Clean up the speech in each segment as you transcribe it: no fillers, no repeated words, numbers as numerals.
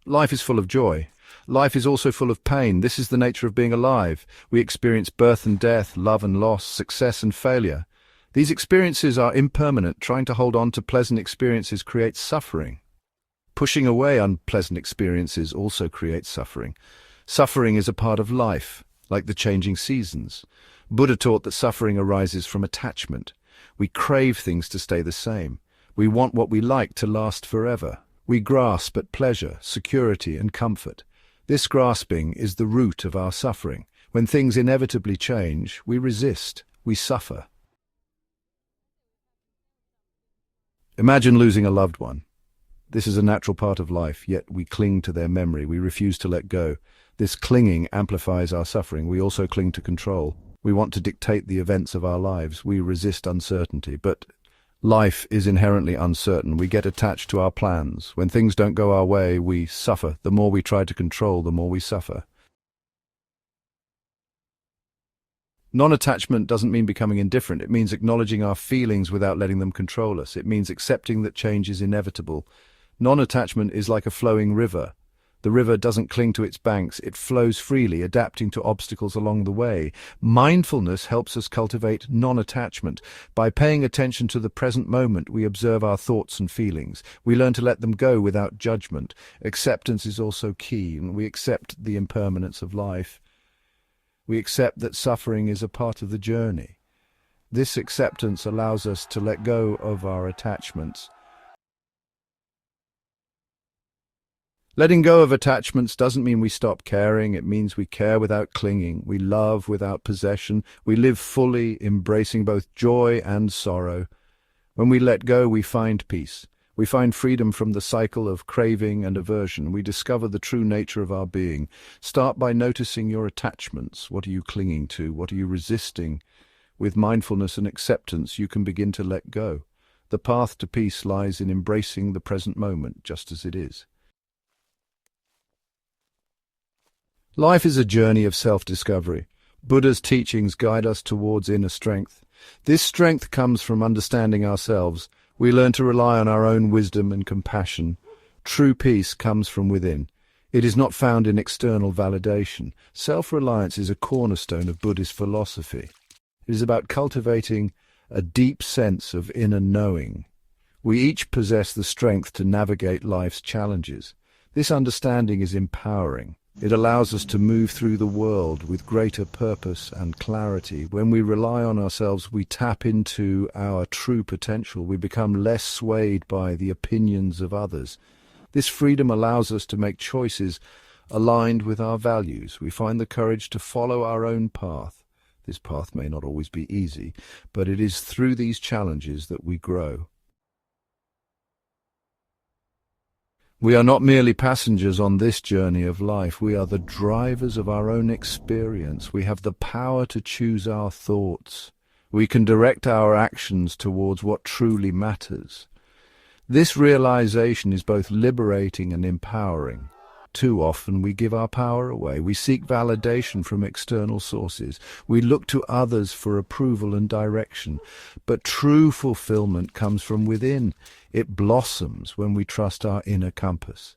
Life is full of joy. Life is also full of pain. This is the nature of being alive. We experience birth and death, love and loss, success and failure. These experiences are impermanent. Trying to hold on to pleasant experiences creates suffering. Pushing away unpleasant experiences also creates suffering. Suffering is a part of life, like the changing seasons. Buddha taught that suffering arises from attachment. We crave things to stay the same. We want what we like to last forever. We grasp at pleasure, security, and comfort. This grasping is the root of our suffering. When things inevitably change, we resist, we suffer. Imagine losing a loved one. This is a natural part of life, yet we cling to their memory. We refuse to let go. This clinging amplifies our suffering. We also cling to control. We want to dictate the events of our lives. We resist uncertainty, but life is inherently uncertain. We get attached to our plans. When things don't go our way, we suffer. The more we try to control, the more we suffer. Non-attachment doesn't mean becoming indifferent. It means acknowledging our feelings without letting them control us. It means accepting that change is inevitable. Non-attachment is like a flowing river. The river doesn't cling to its banks. It flows freely, adapting to obstacles along the way. Mindfulness helps us cultivate non-attachment. By paying attention to the present moment, we observe our thoughts and feelings. We learn to let them go without judgment. Acceptance is also key, and we accept the impermanence of life. We accept that suffering is a part of the journey. This acceptance allows us to let go of our attachments. Letting go of attachments doesn't mean we stop caring. It means we care without clinging. We love without possession. We live fully, embracing both joy and sorrow. When we let go, we find peace. We find freedom from the cycle of craving and aversion. We discover the true nature of our being. Start by noticing your attachments. What are you clinging to? What are you resisting? With mindfulness and acceptance, you can begin to let go. The path to peace lies in embracing the present moment just as it is. Life is a journey of self-discovery. Buddha's teachings guide us towards inner strength. This strength comes from understanding ourselves. We learn to rely on our own wisdom and compassion. True peace comes from within. It is not found in external validation. Self-reliance is a cornerstone of Buddhist philosophy. It is about cultivating a deep sense of inner knowing. We each possess the strength to navigate life's challenges. This understanding is empowering. It allows us to move through the world with greater purpose and clarity. When we rely on ourselves, we tap into our true potential. We become less swayed by the opinions of others. This freedom allows us to make choices aligned with our values. We find the courage to follow our own path. This path may not always be easy, but it is through these challenges that we grow. We are not merely passengers on this journey of life. We are the drivers of our own experience. We have the power to choose our thoughts. We can direct our actions towards what truly matters. This realization is both liberating and empowering. Too often we give our power away. We seek validation from external sources. We look to others for approval and direction. But true fulfillment comes from within. It blossoms when we trust our inner compass.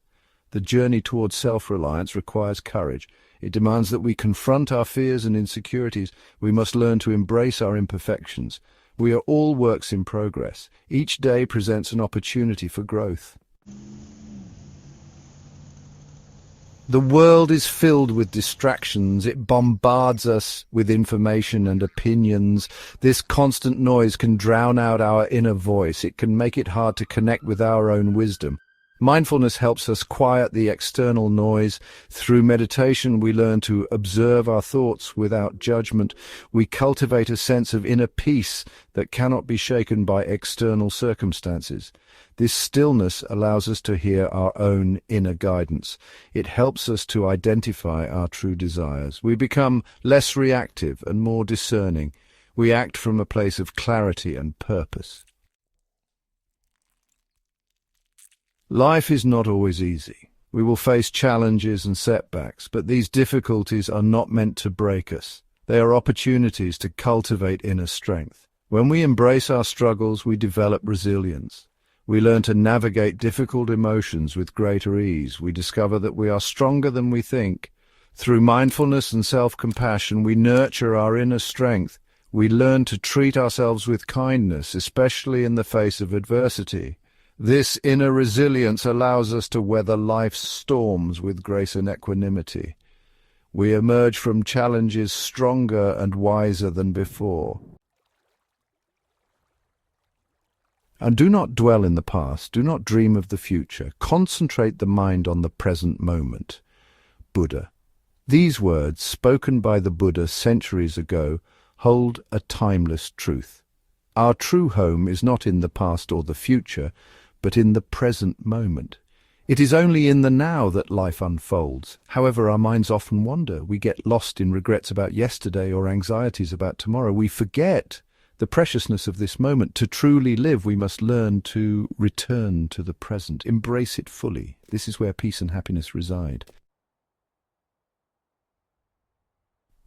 The journey towards self-reliance requires courage. It demands that we confront our fears and insecurities. We must learn to embrace our imperfections. We are all works in progress. Each day presents an opportunity for growth. The world is filled with distractions. It bombards us with information and opinions. This constant noise can drown out our inner voice. It can make it hard to connect with our own wisdom. Mindfulness helps us quiet the external noise. Through meditation, we learn to observe our thoughts without judgment. We cultivate a sense of inner peace that cannot be shaken by external circumstances. This stillness allows us to hear our own inner guidance. It helps us to identify our true desires. We become less reactive and more discerning. We act from a place of clarity and purpose. Life is not always easy. We will face challenges and setbacks, but these difficulties are not meant to break us. They are opportunities to cultivate inner strength. When we embrace our struggles, we develop resilience. We learn to navigate difficult emotions with greater ease. We discover that we are stronger than we think. Through mindfulness and self-compassion, we nurture our inner strength. We learn to treat ourselves with kindness, especially in the face of adversity. This inner resilience allows us to weather life's storms with grace and equanimity. We emerge from challenges stronger and wiser than before. And do not dwell in the past. Do not dream of the future. Concentrate the mind on the present moment. Buddha. These words, spoken by the Buddha centuries ago, hold a timeless truth. Our true home is not in the past or the future, but in the present moment. It is only in the now that life unfolds. However, our minds often wander. We get lost in regrets about yesterday or anxieties about tomorrow. We forget the preciousness of this moment. To truly live, we must learn to return to the present, embrace it fully. This is where peace and happiness reside.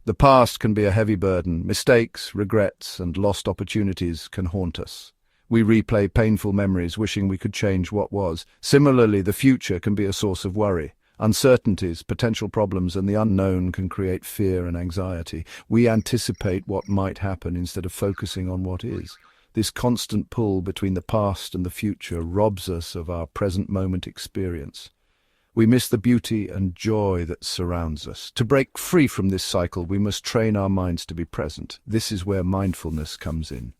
The past can be a heavy burden. Mistakes, regrets, and lost opportunities can haunt us. We replay painful memories, wishing we could change what was. Similarly, the future can be a source of worry. Uncertainties, potential problems, and the unknown can create fear and anxiety. We anticipate what might happen instead of focusing on what is. This constant pull between the past and the future robs us of our present moment experience. We miss the beauty and joy that surrounds us. To break free from this cycle, we must train our minds to be present. This is where mindfulness comes in.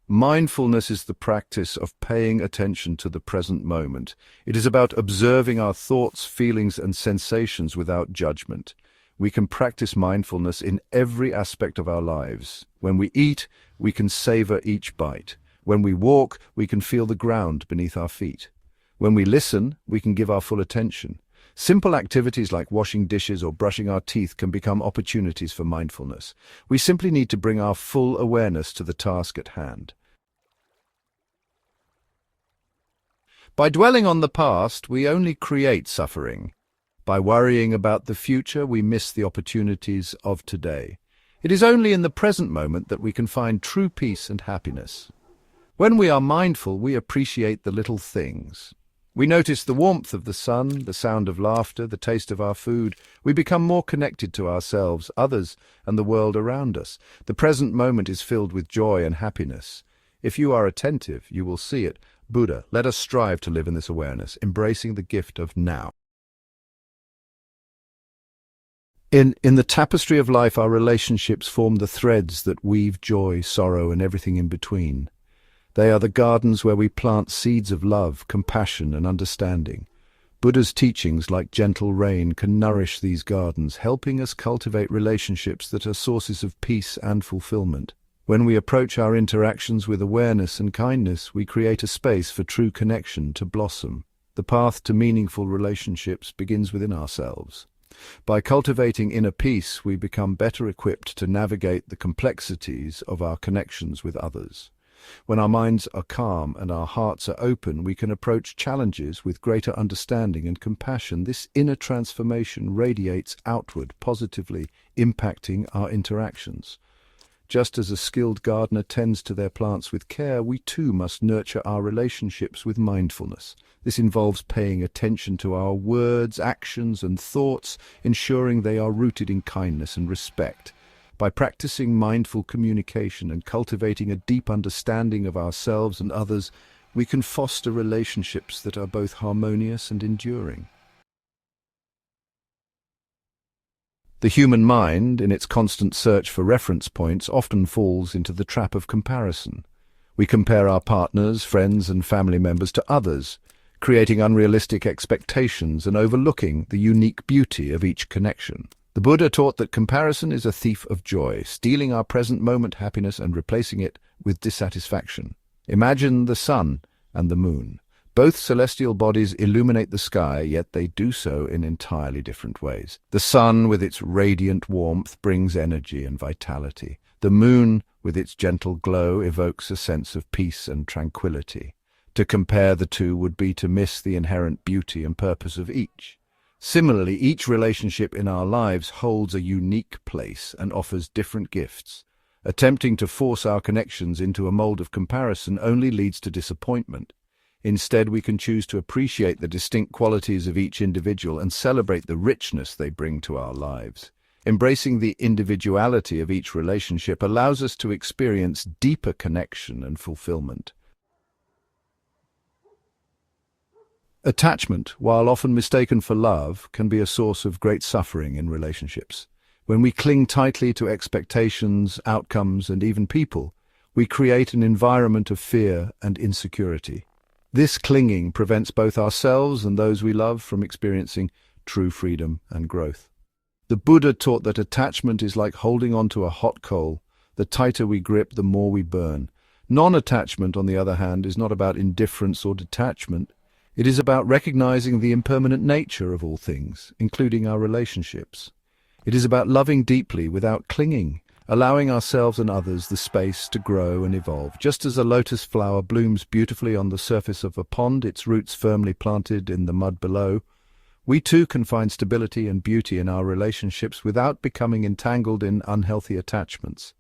Mindfulness is the practice of paying attention to the present moment. It is about observing our thoughts, feelings, and sensations without judgment. We can practice mindfulness in every aspect of our lives. When we eat, we can savor each bite. When we walk, we can feel the ground beneath our feet. When we listen, we can give our full attention. Simple activities like washing dishes or brushing our teeth can become opportunities for mindfulness. We simply need to bring our full awareness to the task at hand. By dwelling on the past, we only create suffering. By worrying about the future, we miss the opportunities of today. It is only in the present moment that we can find true peace and happiness. When we are mindful, we appreciate the little things. We notice the warmth of the sun, the sound of laughter, the taste of our food. We become more connected to ourselves, others, and the world around us. The present moment is filled with joy and happiness. If you are attentive, you will see it. Buddha, let us strive to live in this awareness, embracing the gift of now. In the tapestry of life, our relationships form the threads that weave joy, sorrow, and everything in between. They are the gardens where we plant seeds of love, compassion, and understanding. Buddha's teachings, like gentle rain, can nourish these gardens, helping us cultivate relationships that are sources of peace and fulfillment. When we approach our interactions with awareness and kindness, we create a space for true connection to blossom. The path to meaningful relationships begins within ourselves. By cultivating inner peace, we become better equipped to navigate the complexities of our connections with others. When our minds are calm and our hearts are open, we can approach challenges with greater understanding and compassion. This inner transformation radiates outward, positively impacting our interactions. Just as a skilled gardener tends to their plants with care, we too must nurture our relationships with mindfulness. This involves paying attention to our words, actions, and thoughts, ensuring they are rooted in kindness and respect. By practicing mindful communication and cultivating a deep understanding of ourselves and others, we can foster relationships that are both harmonious and enduring. The human mind, in its constant search for reference points, often falls into the trap of comparison. We compare our partners, friends, and family members to others, creating unrealistic expectations and overlooking the unique beauty of each connection. The Buddha taught that comparison is a thief of joy, stealing our present moment happiness and replacing it with dissatisfaction. Imagine the sun and the moon. Both celestial bodies illuminate the sky, yet they do so in entirely different ways. The sun, with its radiant warmth, brings energy and vitality. The moon, with its gentle glow, evokes a sense of peace and tranquility. To compare the two would be to miss the inherent beauty and purpose of each. Similarly, each relationship in our lives holds a unique place and offers different gifts. Attempting to force our connections into a mold of comparison only leads to disappointment. Instead, we can choose to appreciate the distinct qualities of each individual and celebrate the richness they bring to our lives. Embracing the individuality of each relationship allows us to experience deeper connection and fulfillment. Attachment, while often mistaken for love, can be a source of great suffering in relationships. When we cling tightly to expectations, outcomes, and even people, we create an environment of fear and insecurity. This clinging prevents both ourselves and those we love from experiencing true freedom and growth. The Buddha taught that attachment is like holding on to a hot coal. The tighter we grip, the more we burn. Non-attachment, on the other hand, is not about indifference or detachment. It is about recognizing the impermanent nature of all things, including our relationships. It is about loving deeply without clinging, allowing ourselves and others the space to grow and evolve. Just as a lotus flower blooms beautifully on the surface of a pond, its roots firmly planted in the mud below, we too can find stability and beauty in our relationships without becoming entangled in unhealthy attachments.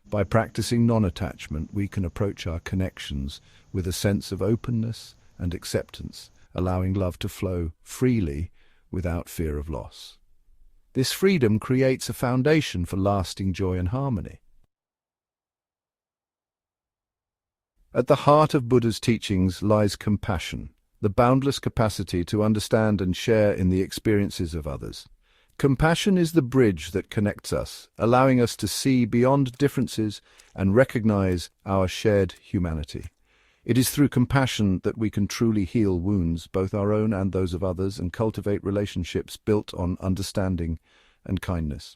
By practicing non-attachment, we can approach our connections with a sense of openness and acceptance, allowing love to flow freely without fear of loss. This freedom creates a foundation for lasting joy and harmony. At the heart of Buddha's teachings lies compassion, the boundless capacity to understand and share in the experiences of others. Compassion is the bridge that connects us, allowing us to see beyond differences and recognize our shared humanity. It is through compassion that we can truly heal wounds, both our own and those of others, and cultivate relationships built on understanding and kindness.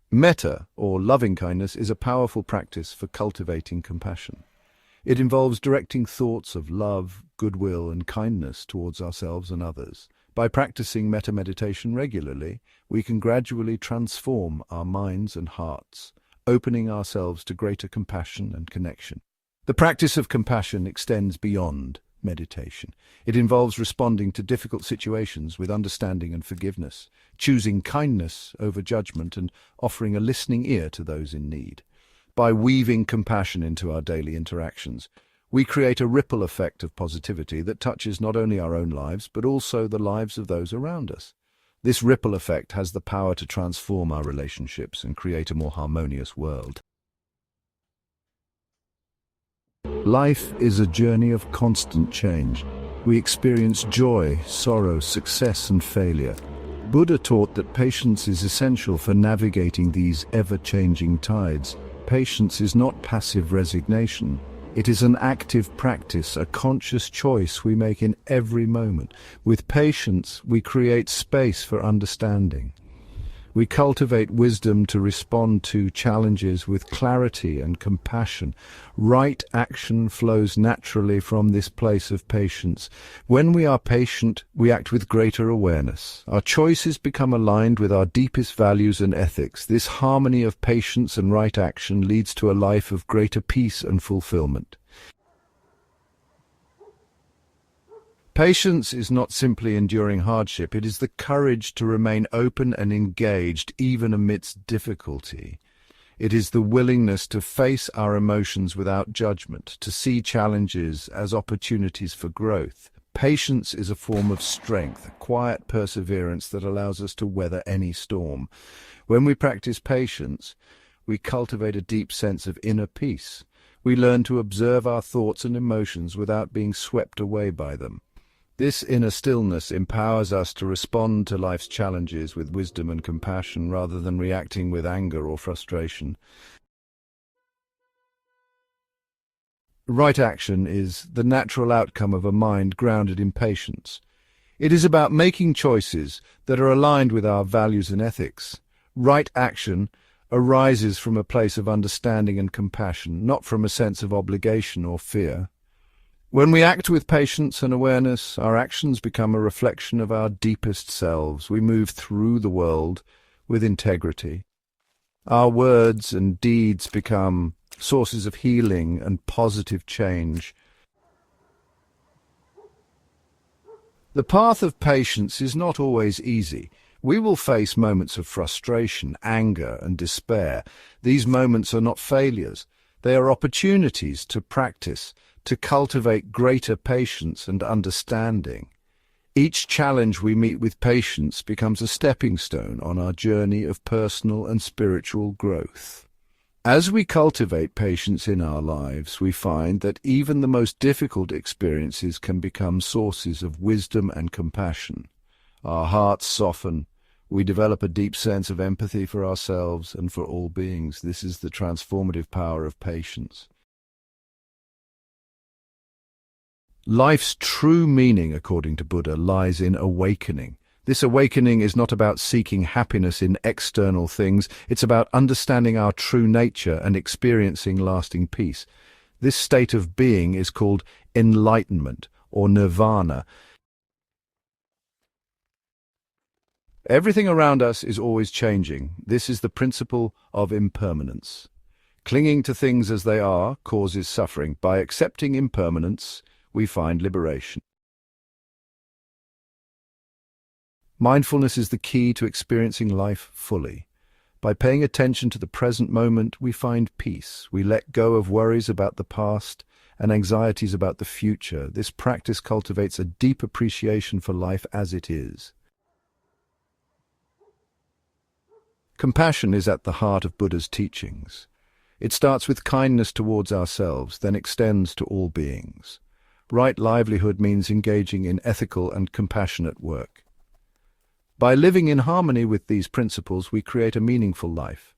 Metta, or loving kindness, is a powerful practice for cultivating compassion. It involves directing thoughts of love, goodwill, and kindness towards ourselves and others. By practicing metta meditation regularly, we can gradually transform our minds and hearts, opening ourselves to greater compassion and connection. The practice of compassion extends beyond meditation. It involves responding to difficult situations with understanding and forgiveness, choosing kindness over judgment, and offering a listening ear to those in need. By weaving compassion into our daily interactions, we create a ripple effect of positivity that touches not only our own lives, but also the lives of those around us. This ripple effect has the power to transform our relationships and create a more harmonious world. Life is a journey of constant change. We experience joy, sorrow, success, and failure. Buddha taught that patience is essential for navigating these ever-changing tides. Patience is not passive resignation. It is an active practice, a conscious choice we make in every moment. With patience, we create space for understanding. We cultivate wisdom to respond to challenges with clarity and compassion. Right action flows naturally from this place of patience. When we are patient, we act with greater awareness. Our choices become aligned with our deepest values and ethics. This harmony of patience and right action leads to a life of greater peace and fulfillment. Patience is not simply enduring hardship, it is the courage to remain open and engaged even amidst difficulty. It is the willingness to face our emotions without judgment, to see challenges as opportunities for growth. Patience is a form of strength, a quiet perseverance that allows us to weather any storm. When we practice patience, we cultivate a deep sense of inner peace. We learn to observe our thoughts and emotions without being swept away by them. This inner stillness empowers us to respond to life's challenges with wisdom and compassion rather than reacting with anger or frustration. Right action is the natural outcome of a mind grounded in patience. It is about making choices that are aligned with our values and ethics. Right action arises from a place of understanding and compassion, not from a sense of obligation or fear. When we act with patience and awareness, our actions become a reflection of our deepest selves. We move through the world with integrity. Our words and deeds become sources of healing and positive change. The path of patience is not always easy. We will face moments of frustration, anger, and despair. These moments are not failures. They are opportunities to practice, to cultivate greater patience and understanding. Each challenge we meet with patience becomes a stepping stone on our journey of personal and spiritual growth. As we cultivate patience in our lives, we find that even the most difficult experiences can become sources of wisdom and compassion. Our hearts soften. We develop a deep sense of empathy for ourselves and for all beings. This is the transformative power of patience. Life's true meaning, according to Buddha, lies in awakening. This awakening is not about seeking happiness in external things. It's about understanding our true nature and experiencing lasting peace. This state of being is called enlightenment or nirvana. Everything around us is always changing. This is the principle of impermanence. Clinging to things as they are causes suffering. By accepting impermanence, we find liberation. Mindfulness is the key to experiencing life fully. By paying attention to the present moment, we find peace. We let go of worries about the past and anxieties about the future. This practice cultivates a deep appreciation for life as it is. Compassion is at the heart of Buddha's teachings. It starts with kindness towards ourselves, then extends to all beings. Right livelihood means engaging in ethical and compassionate work. By living in harmony with these principles, we create a meaningful life.